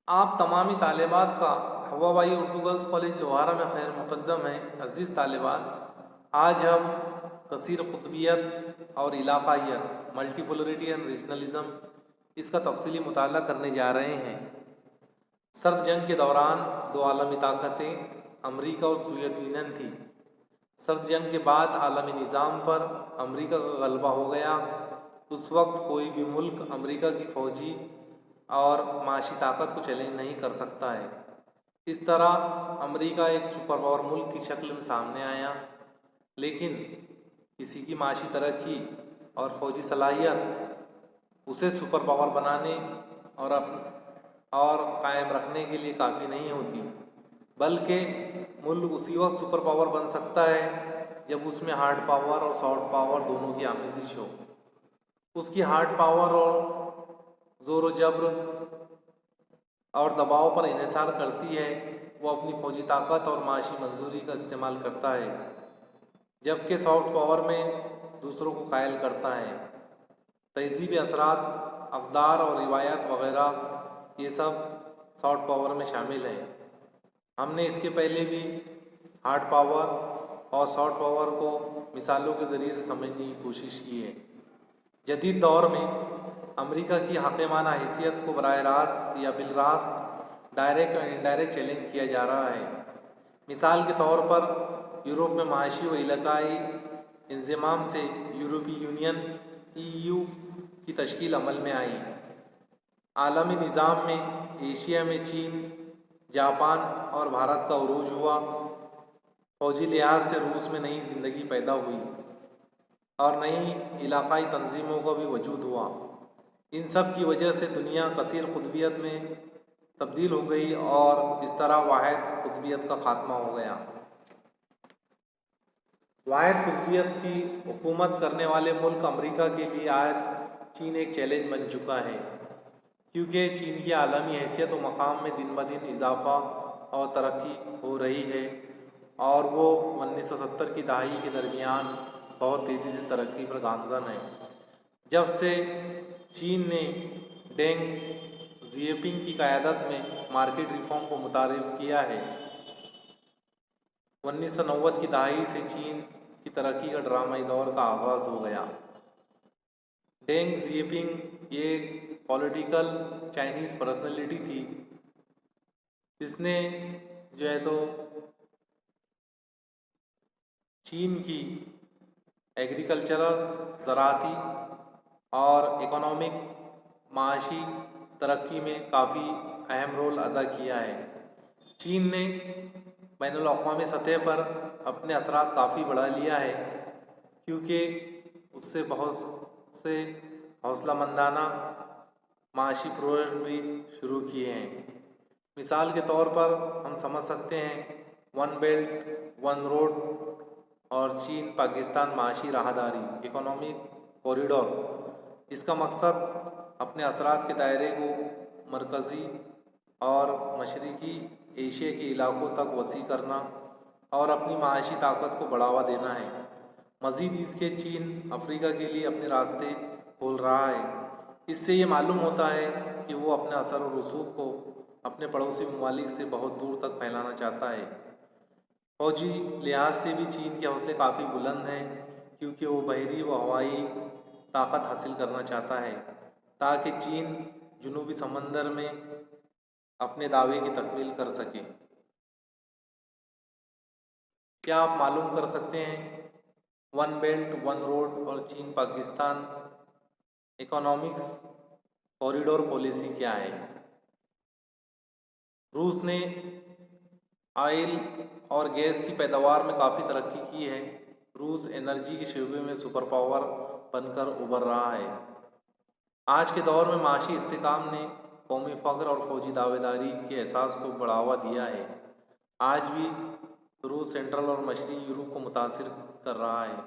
आप तमामी तालिबात का हवाबाई Urdu girls college Lohara में खैर मुक़द्दम है। अज़ीज़ तालिबात, आज हम कसीर क़ुतबियत और इलाक़ाइयत मल्टीपोलरिटी एंड रीजनलिज़म इसका तफसीली मुताला करने जा रहे हैं। सर्द जंग के दौरान दो आलमी ताकतें अमरीका और सोवियत यूनियन थी। सर्द जंग के बाद आलमी निज़ाम पर अमरीका का गलबा हो गया। उस वक्त कोई भी मुल्क अमरीका की फ़ौजी और माशी ताकत को चैलेंज नहीं कर सकता है। इस तरह अमरीका एक सुपर पावर मुल्क की शक्ल में सामने आया, लेकिन किसी की माशी तरक्की और फ़ौजी सलाहियत उसे सुपर पावर बनाने और कायम रखने के लिए काफ़ी नहीं होती, बल्कि मुल्क उसी वक्त सुपर पावर बन सकता है जब उसमें हार्ड पावर और सॉफ्ट पावर दोनों की आमेजिश हो। उसकी हार्ड पावर और ज़ोर जबर और दबाव पर इन्हिसार करती है, वो अपनी फ़ौजी ताकत और माशी मंजूरी का इस्तेमाल करता है, जबकि सॉफ्ट पावर में दूसरों को कायल करता है। तहज़ीबी असरात, अक़दार और रिवायात वग़ैरह ये सब सॉफ्ट पावर में शामिल हैं। हमने इसके पहले भी हार्ड पावर और सॉफ्ट पावर को मिसालों के ज़रिए से समझने की कोशिश की है। जदीद दौर में अमरीका की हाकिमाना हैसियत को बराह रास्त या बिलरास्त डायरेक्ट और इनडायरेक्ट चैलेंज किया जा रहा है। मिसाल के तौर पर यूरोप में माशी व इलाकाई इंज़माम से यूरोपीय यूनियन EU की तश्कील अमल में आई। आलमी निज़ाम में एशिया में चीन, जापान और भारत का उरूज हुआ। फ़ौजी लिहाज से रूस में नई ज़िंदगी पैदा हुई और नई इलाकाई तंजीमों का भी वजूद हुआ। इन सब की वजह से दुनिया कसीर क़ुतबियत में तब्दील हो गई और इस तरह वाहिद क़ुतबियत का ख़ात्मा हो गया। वाहिद क़ुतबियत की हुकूमत करने वाले मुल्क अमरीका के लिए आज चीन एक चैलेंज बन चुका है, क्योंकि चीन की आलमी हैसियत व मकाम में दिन ब दिन इजाफ़ा और तरक्की हो रही है और वो 1970 की दहाई के दरमियान बहुत तेज़ी से तरक्की पर गामज़न है। जब से चीन ने डेंग ज़ियाओपिंग की क़यादत में मार्केट रिफॉर्म को मुतारिफ़ किया है, 1990 की दहाई से चीन की तरक्की का ड्रामाई दौर का आगाज़ हो गया। डेंग ज़ियाओपिंग ये पॉलिटिकल चाइनीज़ पर्सनैलिटी थी, जिसने जो है तो चीन की एग्रीकल्चरल, ज़राअती और इकोनॉमिक माशी तरक्की में काफ़ी अहम रोल अदा किया है। चीन ने बैनुल अक़वामी सतह पर अपने असरात काफ़ी बढ़ा लिया है, क्योंकि उससे बहुत से हौसलामंदाना माशी प्रोजेक्ट भी शुरू किए हैं। मिसाल के तौर पर हम समझ सकते हैं वन बेल्ट वन रोड और चीन पाकिस्तान माशी राहदारी इकोनॉमिक कॉरिडोर। इसका मकसद अपने असरात के दायरे को मरकज़ी और मशरक़ी एशिया के इलाकों तक वसी करना और अपनी माशी ताकत को बढ़ावा देना है। मज़ीद इसके चीन अफ्रीका के लिए अपने रास्ते खोल रहा है। इससे ये मालूम होता है कि वो अपने असर और रसूख को अपने पड़ोसी ममालिक से बहुत दूर तक फैलाना चाहता है। फ़ौजी लिहाज से भी चीन के हौसले काफ़ी बुलंद हैं, क्योंकि वो बहरी व हवाई ताकत हासिल करना चाहता है ताकि चीन जनूबी समंदर में अपने दावे की तकमील कर सके। क्या आप मालूम कर सकते हैं वन बेल्ट वन रोड और चीन पाकिस्तान इकोनॉमिक्स कॉरिडोर पॉलिसी क्या है? रूस ने ऑयल और गैस की पैदावार में काफ़ी तरक्की की है। रूस एनर्जी के शोबे में सुपर पावर बनकर उभर रहा है। आज के दौर में माशी इस्तेकाम ने कौमी फ़ख्र और फ़ौजी दावेदारी के एहसास को बढ़ावा दिया है। आज भी रूस सेंट्रल और मशरक़ी यूरोप को मुतासिर कर रहा है,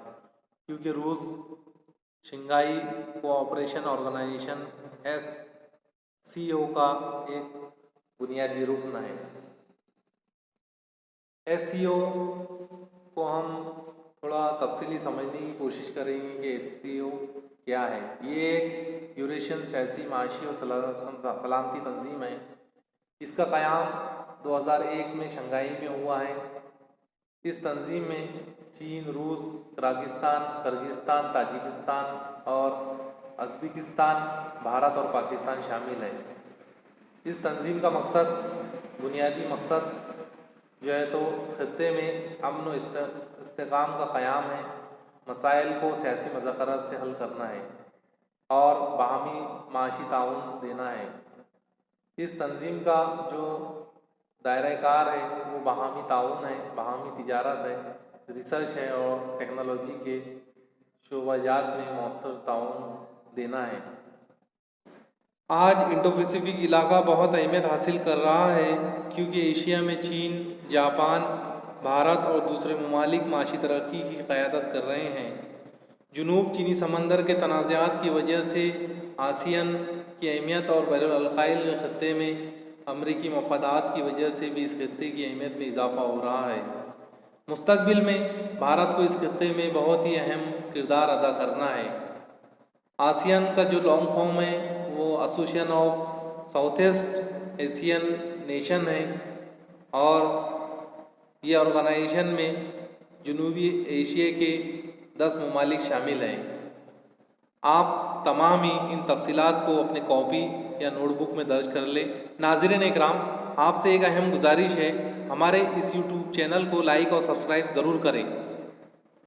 क्योंकि रूस शंघाई कोऑपरेशन ऑर्गेनाइजेशन SCO का एक बुनियादी रुकन है। SCO को हम थोड़ा तफसीली समझने की कोशिश करेंगे कि SCO क्या है। ये एक यूरेशियन सियासी, माशी और सलामती तंजीम है इसका क़याम 2001 में शंघाई में हुआ है। इस तंजीम में चीन, रूस, किर्गिस्तान, ताजिकिस्तान और उज़्बेकिस्तान, भारत और पाकिस्तान शामिल है। इस तंजीम का मकसद, बुनियादी मकसद जो है तो ख़ित्ते में अमन व इस्तेकाम का क़याम है, मसाइल को सियासी मुज़ाकरात से हल करना है और बाहमी माशी ताउन देना है। इस तंजीम का जो दायरा कार है वो बाहमी ताउन है, बाहमी तिजारत है, रिसर्च है और टेक्नोलॉजी के शोबाजात में मौसर ताउन देना है। आज इंडो पैसिफिक इलाका बहुत अहमियत हासिल कर रहा है क्योंकि एशिया में चीन, जापान, भारत और दूसरे ममालिक माशी तरक्की की क़यादत कर रहे हैं। जुनूब चीनी समंदर के तनाज़ात की वजह से आसियान की अहमियत और बैरुल-अल-क़ाइल के ख़त्ते में अमरीकी मफादात की वजह से भी इस ख़त्ते की अहमियत में इजाफ़ा हो रहा है। मुस्तक़बिल में भारत को इस ख़त्ते में बहुत ही अहम किरदार अदा करना है। आसियान का जो लॉन्ग फॉर्म है वो association of south east Asian nation है और ये ऑर्गेनाइजेशन में जनूबी एशिया के 10 ममालिक शामिल हैं। आप तमाम ही इन तफसीलात को अपने कॉपी या नोटबुक में दर्ज कर लें। नाज़रीन इकराम, आपसे एक अहम गुजारिश है, हमारे इस यूट्यूब चैनल को लाइक और सब्सक्राइब ज़रूर करें।